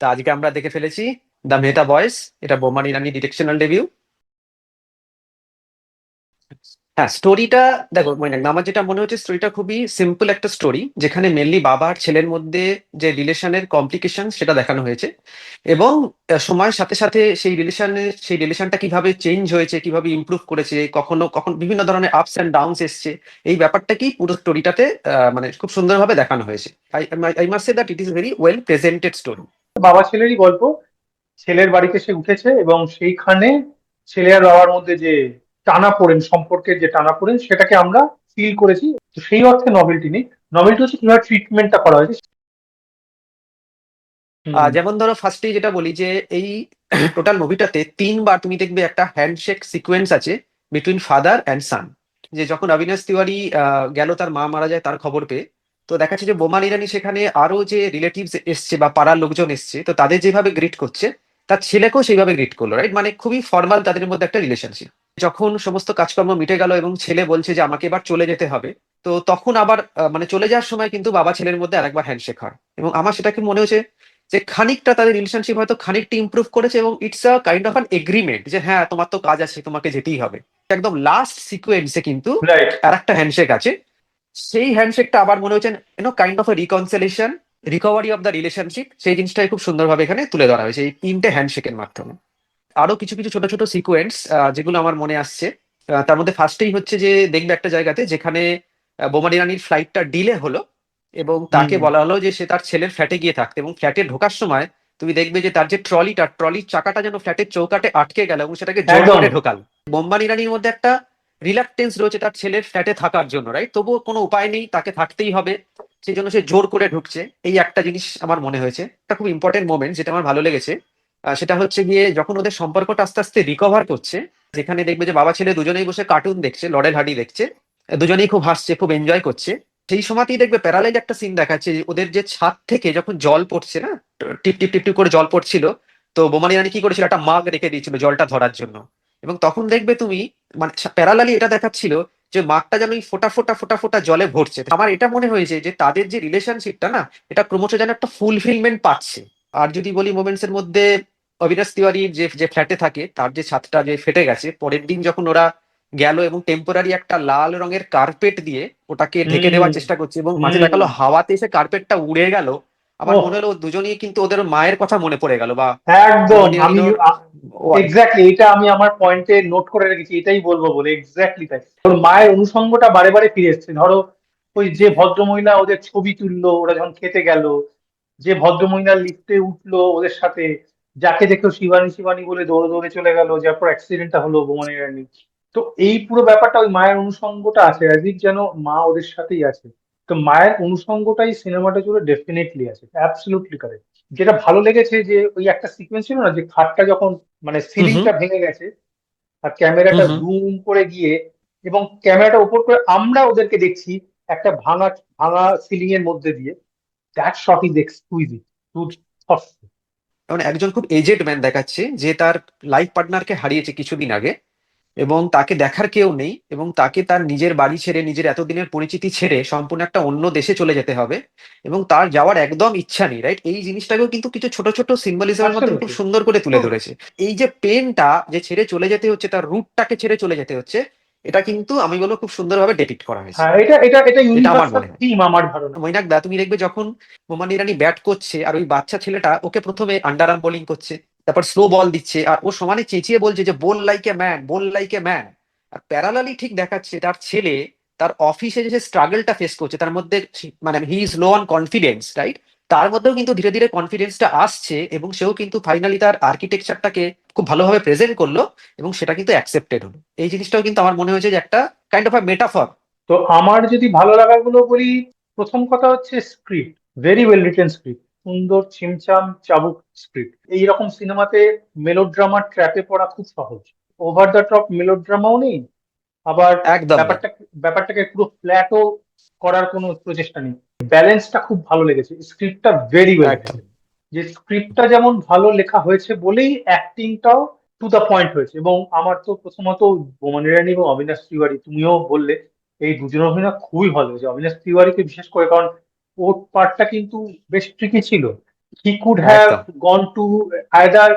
তা আজকে আমরা দেখে ফেলেছি দ্য মেটা বয়েস। এটা বোমান ইরানি ডিরেকশনাল ডেবিউ। হ্যাঁ, স্টোরিটা দেখো, মানে আমার যেটা মনে হচ্ছে স্টোরিটা খুবই সিম্পল একটা স্টোরি, যেখানে মেনলি বাবা আর ছেলের মধ্যে যে রিলেশনের কমপ্লিকেশন সেটা দেখানো হয়েছে। এবং সময়ের সাথে সাথে সেই রিলেশনটা কিভাবে চেঞ্জ হয়েছে, কিভাবে ইমপ্রুভ করেছে, কখনো কখনো বিভিন্ন ধরনের আপস অ্যান্ড ডাউনস এসছে। এই ব্যাপারটাকেই পুরো স্টোরিটাতে মানে খুব সুন্দরভাবে দেখানো হয়েছে। I I must say that it is very well presented story. বাবা ছেলেরই গল্প। ছেলের বাড়িতে সে উঠেছে এবং সেইখানে ছেলে আর বাবার মধ্যে যে টানাপোড়েন, সম্পর্কের যে টানাপোড়েন, সেটাকে আমরা ফিল করেছি। তো সেই অর্থে নভেলটি নেই, নভেলটি হচ্ছে কিভাবে ট্রিটমেন্টটা করা হয়েছে। হুম। যেমন ধরো ফার্স্টেই যেটা বলি যে এই টোটাল মুভিটাতে তিনবার তুমি দেখবে একটা হ্যান্ডশেক সিকোয়েন্স আছে বিটুইন ফাদার অ্যান্ড সান। যে যখন অবিনাশ তিওয়ারি গেল তার মা মারা যায় তার খবর পেয়ে, তো দেখা যাচ্ছে যে বোমান ইরানি সেখানে আরো যে রিলেটিভস এসছে বা পাড়ার লোকজন এসছে, তো তাদের যেভাবে গ্রিট করছে তার ছেলেকেও সেইভাবে গ্রিট করলো, রাইট? মানে খুবই ফর্মাল তাদের মধ্যে একটা রিলেশনশিপ। যখন সমস্ত কাজকর্ম মিটে গেল এবং ছেলে বলছে যে আমাকে এবার চলে যেতে হবে, তো তখন আবার মানে চলে যাওয়ার সময় কিন্তু বাবা ছেলের মধ্যে আরেকবার হ্যান্ডশেক হয়। এবং আমার সেটাকে মনে হচ্ছে যে খানিকটা তাদের রিলেশনশিপ হয়তো খানিকটা ইমপ্রুভ করেছে, এবং it's a kind of an agreement যে হ্যাঁ তোমার তো কাজ আছে, তোমাকে যেতেই হবে। একদম লাস্ট সিকোয়েন্সে কিন্তু রাইট। আর একটা হ্যান্ডশেক আছে। সেই হ্যান্ডশেকটা আবার মনে হচ্ছে kind of A reconciliation, recovery of the relationship. সেই জিনিসটাই খুব সুন্দরভাবে এখানে তুলে ধরা হয়েছে এই তিনটে হ্যান্ডশেকের মাধ্যমে। আরো কিছু কিছু ছোট ছোট সিকোয়েন্স যেগুলো আমার মনে আসছে, তার মধ্যে ফার্স্টেই হচ্ছে যে দেখবে একটা জায়গাতে যেখানে বোমান ইরানির ফ্লাইটটা ডিলে হলো, এবং তাকে হুম। বলা হলো যে সে তার ছেলের ফ্ল্যাটে গিয়ে থাকতে, এবং ফ্ল্যাটে ঢোকার সময় তুমি দেখবে যে তার যে ট্রলির চাকাটা যেন ফ্ল্যাটের চৌকাটে আটকে গেল, এবং সেটাকে জোর একদম। করে ঢোকাল। বোমান ইরানির মধ্যে একটা রিলাক্টেন্স রয়েছে তার ছেলের ফ্ল্যাটে থাকার জন্য, রাইট? তবুও কোনো উপায় নেই, তাকে থাকতেই হবে, সেই জন্য সে জোর করে ঢুকছে। এই একটা জিনিস আমার মনে হয়েছে একটা খুব ইম্পর্টেন্ট মোমেন্ট, যেটা আমার ভালো লেগেছে। সেটা হচ্ছে গিয়ে যখন ওদের সম্পর্কটা আস্তে আস্তে রিকভার করছে, যেখানে দেখবে যে বাবা ছেলে দুজনেই বসে কার্টুন দেখছে, লরেল হার্ডি দেখছে, দুজনেই খুব হাসছে, খুব এনজয় করছে। সেই সময়তেই দেখবে প্যারালাইজ একটা সিন দেখাচ্ছে যে ওদের যে ছাদ থেকে যখন জল পড়ছে না, টিপ টিপ টিপ টিপ করে জল পড়ছিল, তো বোমানি রানী কি করেছিল, একটা মাগ রেখে দিয়েছিল জলটা ধরার জন্য। এবং তখন দেখবে তুমি, মানে প্যারালালি এটা দেখাচ্ছিল যে মাগটা যেন ওই ফোটা ফোটা ফোটা ফোটা জলে ভরছে। আমার এটা মনে হয়েছে যে তাদের যে রিলেশনশিপটা না, এটা ক্রমশ যেন একটা ফুলফিলমেন্ট পাচ্ছে। আর যদি বলি মোমেন্টস এর মধ্যে, অবিনাশ তিওয়ারির যে যে ফ্ল্যাটে থাকে তার যে ছাদটা যে ফেটে গেছে, পরের দিন যখন ওরা গেল এবং টেম্পোরারি একটা লাল রঙের কার্পেট দিয়ে ওটাকে ঢেকে হুম। দেওয়ার চেষ্টা করছে, এবং মাঝে হুম। দেখালো হাওয়াতে এসে কার্পেটটা উড়ে গেল। আমার ওহ। মনে হলো দুজনেই কিন্তু ওদের মায়ের কথা মনে পড়ে গেল, বা একদম। বোমানি আমি রানীর এক্স্যাক্টলি এটা আমি আমার পয়েন্টে নোট করে রেখেছি, এটাই বলবো বলে। এক্স্যাক্টলি তাই। ওর মায়ের অনুষঙ্গটা বারে বারে ফিরে এসছে। ধরো, ওই যে ভদ্রমহিলা ওদের ছবি তুললো ওরা যখন খেতে গেল, যে ভদ্রমহিলা লিফটে উঠলো ওদের সাথে, যাকে দেখো শিবানী শিবানী বলে দৌড়ে দৌড়ে চলে গেল, যার পর অ্যাক্সিডেন্টটা হলো বোমানি রানী। তো এই পুরো ব্যাপারটা, ওই মায়ের অনুষঙ্গটা আছে, অ্যাজ ইফ যেন মা ওদের সাথেই আছে। তো মায়ের অনুষঙ্গটাই সিনেমাটা জুড়ে ডেফিনেটলি আছে, অ্যাবসলিউটলি কারেক্ট। যেটা ভালো লেগেছে যে ওই একটা সিকোয়েন্স ছিল না, যে খাটটা যখন মানে হুম হুম সিলিংটা ভেঙে গেছে আর হুম ক্যামেরাটা হুম জুম করে গিয়ে, এবং ক্যামেরাটা উপর করে আমরা ওদেরকে দেখছি একটা ভাঙা ভাঙা সিলিং এর মধ্যে দিয়ে। That shot is exquisite too. মানে একজন খুব এজেড ম্যান দেখাচ্ছে যে তার লাইফ পার্টনারকে হারিয়েছে কিছুদিন আগে, এবং তাকে দেখার কেউ নেই, এবং তাকে তার নিজের বাড়ি ছেড়ে, নিজের এতদিনের পরিচিতি ছেড়ে সম্পূর্ণ একটা অন্য দেশে চলে যেতে হবে, এবং তার যাওয়ার একদম ইচ্ছা নেই, রাইট? এই জিনিসটাকেও কিন্তু কিছু ছোট ছোট সিম্বলিজমের মাধ্যমে খুব অ্যাবসলিউটলি। সুন্দর করে তুলে ধরেছে। এই যে পেনটা যে ছেড়ে চলে যেতে হচ্ছে, তার রুটটাকে ছেড়ে চলে যেতে হচ্ছে, এটা কিন্তু আমি বলবো খুব সুন্দরভাবে ডেপিক্ট করা হয়েছে। হ্যাঁ, এটা এটা এটা এটা আমার ইউনিভার্সাল মনে হয়। থিম আমার ধারণা। মৈনাক দা, তুমি দেখবে যখন মোমান ইরানি ব্যাট করছে আর ওই বাচ্চা ছেলেটা ওকে প্রথমে আন্ডার আর্ম বোলিং করছে, তারপর স্লো বল দিচ্ছে, আর ও সমানে চেঁচিয়ে বলছে যে bowl like a man, bowl like a man. আর প্যারালালি ঠিক দেখাচ্ছে তার ছেলে তার অফিসে যে স্ট্রাগলটা ফেস করছে, তার মধ্যে মানে he is low on confidence, right? তার মধ্যেও কিন্তু ধীরে ধীরে কনফিডেন্সটা আসছে, এবং সেও কিন্তু ফাইনালি তার আর্কিটেকচারটাকে খুব ভালোভাবে প্রেজেন্ট করলো, এবং সেটা কিন্তু অ্যাকসেপ্টেড হলো। এই জিনিসটাও কিন্তু আমার মনে হয়েছে যে একটা কাইন্ড অফ আ মেটাফর। তো আমার যদি ভালো লাগাগুলো বলি, প্রথম কথা হচ্ছে script. Very well written script, সুন্দর ছিমছাম চাবুক স্ক্রিপ্ট। এইরকম সিনেমাতে মেলোড্রামার ট্র্যাপে পড়া খুব সহজ। ওভার দ্য টপ মেলোড্রামাও নেই, আবার একদম না। ব্যাপারটা ব্যাপারটাকে পুরো ফ্ল্যাটও করার কোনো প্রচেষ্টা নেই। ব্যালেন্সটা খুব ভালো লেগেছে, স্ক্রিপ্টটা ভেরি ওয়েল একদম। রিটেন। যে স্ক্রিপ্টটা যেমন ভালো লেখা হয়েছে বলেই অ্যাক্টিংটাও টু দ্য পয়েন্ট হয়েছে। এবং আমার তো প্রথমত বোমান ইরানি এবং অবিনাশ তিওয়ারি, তুমিও বললে, এই দুজনের অভিনয় খুবই ভালো হয়েছে। অবিনাশ তিওয়ারিকে বিশেষ করে, কারণ ওর পার্টটা কিন্তু বেশ ট্রিকি ছিল। হি কুড হ্যাভ একদম। গন টু আইদার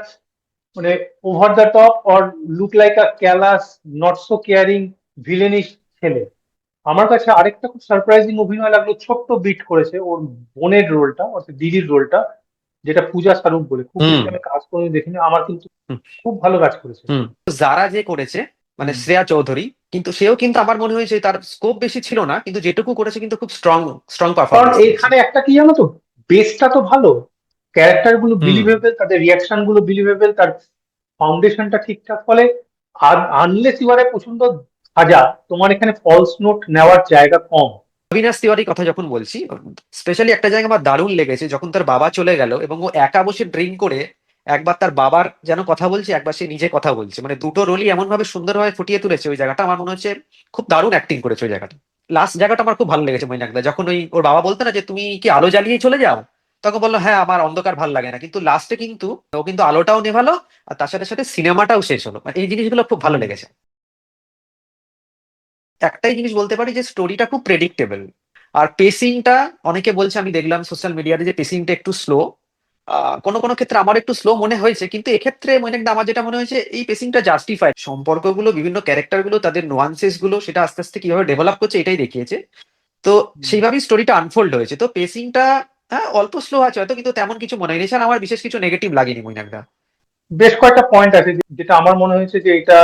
মানে over the top or look like a callous not so caring villainish ছেলে। আমার কাছে আরেকটা খুব সারপ্রাইজিং অভিনয় লাগলো, ছোট্ট বিট করেছে ওর বোনের রোলটা অর্থাৎ দিদির রোলটা, যেটা পূজা শাহরুখ বলে। খুব হুম বেশি আমি কাজ করে দেখিনি, আমার কিন্তু হুম খুব ভালো কাজ করেছে। হুম। যারা যে করেছে মানে হুম। শ্রেয়া চৌধুরী, কিন্তু সেও কিন্তু আমার মনে হয়েছে তার স্কোপ বেশি ছিল না, কিন্তু যেটুকু করেছে কিন্তু খুব স্ট্রং স্ট্রং কারণ পারফরমেন্স দিয়েছে। এখানে একটা কি জানো তো, বেসটা তো ভালো, ক্যারেক্টার গুলো হুম। বিলিভেবল, তাদের রিয়াকশন গুলো বিলিভেবল, তার ফাউন্ডেশনটা ঠিকঠাক। ফলে আনলেস ইউ আর প্রচন্ড সাজা, তোমার এখানে ফলস নোট নেওয়ার জায়গা কম। অবিনাশ তিওয়ারির কথা যখন বলছি, স্পেশালি একটা জায়গা আমার দারুণ লেগেছে যখন তার বাবা চলে গেল এবং ও একা বসে ড্রিঙ্ক করে একবার তার বাবার যেন কথা বলছে, একবার সে নিজে কথা বলছে, মানে দুটো রোলই এমন ভাবে সুন্দরভাবে ফুটিয়ে তুলেছে ওই জায়গাটা। আমার মনে হচ্ছে খুব দারুণ অ্যাক্টিং করেছে ওই জায়গাটা। লাস্ট জায়গাটা আমার খুব ভালো লেগেছে মৈনাকদা, যখন ওই ওর বাবা বলতো না যে তুমি কি আলো জ্বালিয়ে চলে যাও, তখন বললো হ্যাঁ আমার অন্ধকার ভাল লাগে না, কিন্তু লাস্টে কিন্তু ও কিন্তু আলোটাও নেভালো আর তার সাথে সাথে সিনেমাটাও শেষ হলো। মানে এই জিনিসগুলো খুব ভালো হুম। লেগেছে। একটাই জিনিস বলতে পারি যে স্টোরিটা খুব প্রেডিক্টেবল। আর পেসিংটা, অনেকে বলছে, আমি দেখলাম সোশ্যাল মিডিয়াতে যে পেসিংটা একটু স্লো, কোনো কোনো ক্ষেত্রে আমার একটু স্লো মনে হয়েছে, কিন্তু এক্ষেত্রে মনে একটা আমার যেটা মনে হয়েছে এই পেসিংটা জাস্টিফাইড। সম্পর্কগুলো, বিভিন্ন ক্যারেক্টার গুলো, তাদের নোয়ান্সেস গুলো সেটা আস্তে আস্তে কিভাবে ডেভেলপ করছে এটাই দেখিয়েছে। তো হুম। সেইভাবেই স্টোরিটা আনফোল্ড হয়েছে। তো পেসিংটা হ্যাঁ অল্প স্লো আছে হয়তো, কিন্তু তেমন কিছু মনে হয়নি। এছাড়া আমার বিশেষ কিছু নেগেটিভ লাগেনি মৈনাকদা। বেশ কয়েকটা পয়েন্ট আছে যেটা আমার মনে হয়েছে যে এটা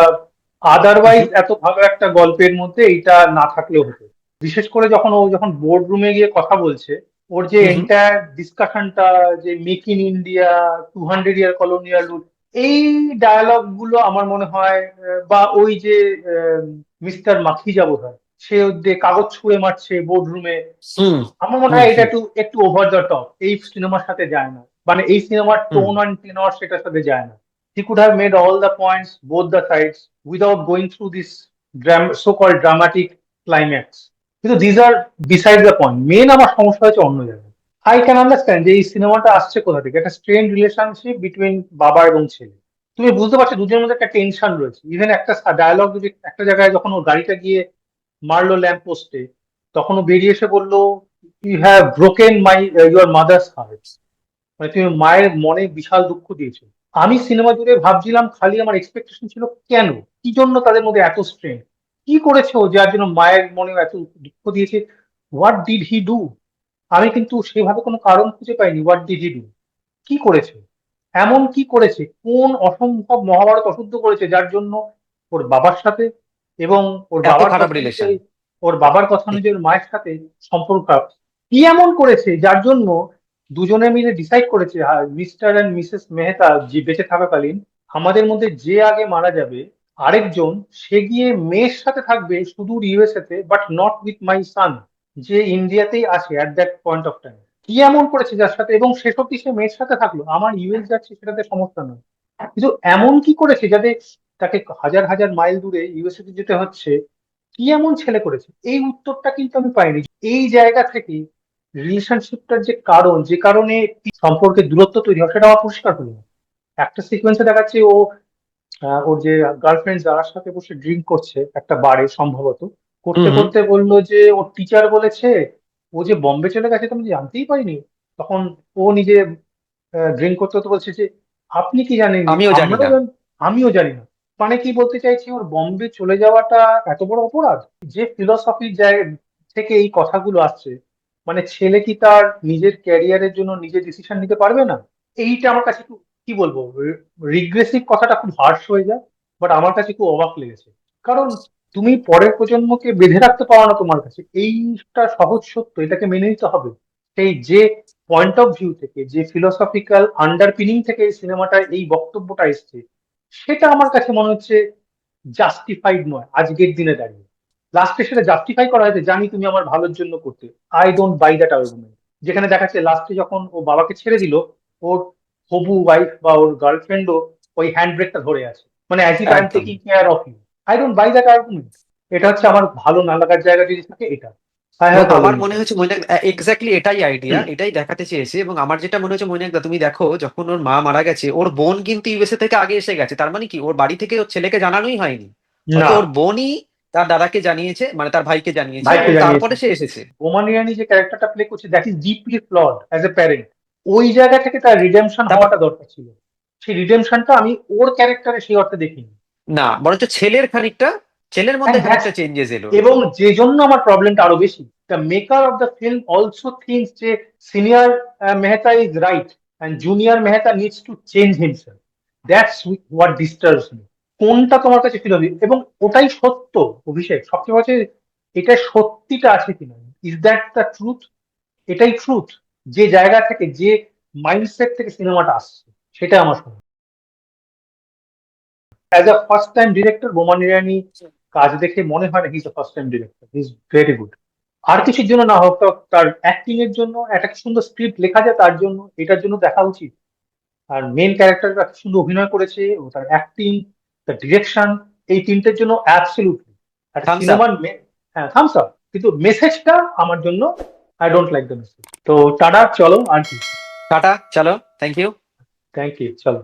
আদারওয়াইজ এত ভালো একটা গল্পের মধ্যে এইটা না থাকলেও হতো। বিশেষ করে যখন বোর্ড রুমে গিয়ে কথা বলছে, ওর যে হুম হুম এন্টায়ার ডিসকাশনটা, যে make in India, 200 year colonial rule, এই ডায়ালগ গুলো আমার মনে হয় বা ওই যে মিস্টার মাখিজা বোধ হয়, সে যে কাগজ ছুঁড়ে মারছে বোর্ড রুমে, হুম আমার মনে হুম হয় এটা হুম একটু একটু ওভার দ্য টপ, এই সিনেমার সাথে যায় না। মানে এই সিনেমার হুম টোন অ্যান্ড টেনর সেটার সাথে যায় না। He could have made all the points both the sides without going through this so called dramatic climax. কিন্তু these are beside the point. Main আমার সমস্যা হচ্ছে অন্য জায়গায়। আই ক্যান আন্ডারস্ট্যান্ড যে এই সিনেমাটা আসছে কোথা থেকে, একটা স্ট্রেন রিলেশনশিপ বিটুইন বাবা এবং ছেলে। তুমি বুঝতে পারছো দুজনের মধ্যে একটা টেনশন রয়েছে। ইভেন একটা ডায়ালগ, যদি একটা জায়গায় যখন ওর গাড়িটা গিয়ে মারলো ল্যাম্প পোস্টে, তখন ও বেরিয়ে এসে বললো, you have broken my your mother's heart. মানে তুমি মায়ের মনে বিশাল দুঃখ দিয়েছো। আমি সিনেমা জুড়ে ভাবছিলাম, খালি আমার এক্সপেকটেশন ছিল কেন, কি জন্য তাদের মধ্যে এত স্ট্রেন, কি করেছে ও যার জন্য মায়ের মনে এত দুঃখ দিয়েছে, হোয়াট ডিড হি ডু। আমি কিন্তু সেভাবে কোনো কারণ খুঁজে পাইনি। হোয়াট ডিড হি ডু, কি করেছে, এমন কি করেছে, কোন অসম্ভব মহাভারত অশুদ্ধ করেছে যার জন্য ওর বাবার সাথে এবং ওর এত বাবার খারাপ কথা রিলেশন। অনুযায়ী ওর বাবার কথা অনুযায়ী ওর মায়ের সাথে সম্পর্ক খারাপ? কি এমন করেছে যার জন্য দুজনে মিলে ডিসাইড করেছে মিস্টার অ্যান্ড মিসেস মেহতা যে বেঁচে থাকাকালীন আমাদের মধ্যে যে আগে মারা যাবে আরেকজন, সে গিয়ে মেয়ের সাথে থাকবে সুদূর ইউএসএ তে, বাট নট উইথ মাই সান, যে ইন্ডিয়াতেই আছে at that point of time. কি এমন করেছে যার সাথে, এবং শেষ অব্দি সে মেয়ের সাথে থাকলো, আমার ইউএস যাচ্ছে সেটাতে সমস্যা নয়, কিন্তু এমন কি করেছে যাতে তাকে হাজার হাজার মাইল দূরে ইউএসএ তে যেতে হচ্ছে? কি এমন ছেলে করেছে, এই উত্তরটা কিন্তু আমি পাইনি। এই জায়গা থেকে রিলেশনশিপটার যে কারণ, যে কারণে সম্পর্কের দূরত্ব তৈরি হয়, সেটা আমার পরিষ্কার হলো না। একটা সিকোয়েন্সে দেখাচ্ছে ও ওর যে গার্লফ্রেন্ড যার সাথে বসে ড্রিঙ্ক করছে একটা বারে সম্ভবত, হুম করতে হুম। করতে বললো যে ওর টিচার বলেছে ও যে বম্বে চলে গেছে, তো আমি জানতেই পারিনি। তখন ও নিজে ড্রিঙ্ক করতে করতে বলছে যে আপনি কি জানেন, আমিও জানি আমরাও না। আমিও জানি না। মানে কি বলতে চাইছি, ওর বম্বে চলে যাওয়াটা এত বড় অপরাধ? যে ফিলসফির জায়গা থেকে এই কথাগুলো আসছে, মানে ছেলে কি তার নিজের ক্যারিয়ারের জন্য নিজে ডিসিশন নিতে পারবে না? এইটা আমার কাছে একটু, কি বলবো, রিগ্রেসিভ কথাটা খুব হার্শ হয়ে যায়, বাট আমার কাছে খুব অবাক লেগেছে। কারণ তুমি পরের প্রজন্মকে বেঁধে রাখতে পারো না তোমার কাছে, এইটা সহজ সত্য, এটাকে মেনে নিতে হবে। সেই যে পয়েন্ট অফ ভিউ থেকে, যে ফিলোসফিক্যাল আন্ডারপিনিং থেকে এই সিনেমাটা এই বক্তব্যটা এসছে, সেটা আমার কাছে মনে হচ্ছে জাস্টিফাইড নয় আজকের দিনে দাঁড়িয়ে। লাস্টে সেটা জাস্টিফাই করা হয়েছে, জানি তুমি আমার ভালোর জন্য করতে। I don't buy that argument. যেখানে দেখাচ্ছে লাস্টে যখন ও বাবাকে ছেড়ে দিল, ওর হবু ওয়াইফ বা ওর গার্লফ্রেন্ডও ওই হ্যান্ড ব্রেকটা ধরে আছে, মানে অ্যাজ ইফ আই এম একদম। Taking care of you. I don't buy that argument. এটা হচ্ছে আমার ভালো না লাগার জায়গা যদি থাকে এটা। আই এবং হ্যাভ আমার প্রবলেম উইথ মনে হয়েছে মৈনাক এক্স্যাক্টলি এটাই আইডিয়া, এটাই দেখাতে চেয়েছে। এবং আমার যেটা মনে হচ্ছে মৈনাকদা, তুমি দেখো যখন ওর মা মারা গেছে, ওর বোন কিন্তু ইউএসএ থেকে আগে এসে গেছে। তার মানে কি ওর বাড়ি থেকে ওর ছেলেকে জানানোই হয়নি, হয়তো না। ওর বোনই তার দাদাকে জানিয়েছে, মানে তার ভাইকে জানিয়েছে, ভাইকে এবং জানিয়েছে। তারপরে সে এসেছে। বোমান ইরানি যে ক্যারেক্টারটা প্লে করছে, that is deeply flood as a parent. ওই জায়গা থেকে তার রিডেমশন তারপর হওয়াটা দরকার ছিল। সেই রিডেমশনটা আমি ওর ক্যারেক্টারে সেই অর্থে দেখিনি। না, বরঞ্চ ছেলের মধ্যে হ্যাঁ, খানিকটা চেঞ্জেস এলো। এবং যে জন্য আমার প্রবলেমটা আরো বেশি, the maker of the film also thinks যে senior Mehta is right and junior Mehta needs to change himself. That's what disturbs me. কোনটা তোমার কাছে ফিল হবে, এবং ওটাই সত্য। অভিষেক, সবচেয়ে বড় যে এটা সত্যিটা আছে কিনা, ইজ দ্যাট দ্য ট্রুথ? এটাই ট্রুথ? যে জায়গা থেকে, যে মাইন্ডসেট থেকে সিনেমাটা আসছে, সেটা আমার শোনা। As a first time director, Boman Irani কাজ দেখে মনে হয় না he is a first time director, he is very good. আর কিছুর জন্য না হোক, তার অ্যাক্টিং এর জন্য, একটা কি সুন্দর স্ক্রিপ্ট লেখা যায় তার জন্য, এটার জন্য দেখা উচিত। আর মেন ক্যারেক্টারটা কি সুন্দর অভিনয় করেছে, ও তার অ্যাক্টিং, তার ডিরেকশন, এই তিনটের জন্য অ্যাবসলিউটলি একটা থামস আপ। সিনেমার, হ্যাঁ থামস আপ। কিন্তু মেসেজটা আমার জন্য, I don't like the message. তো টাটা, চলো আর কি। টাটা, চলো, থ্যাংক ইউ। থ্যাংক ইউ, চলো।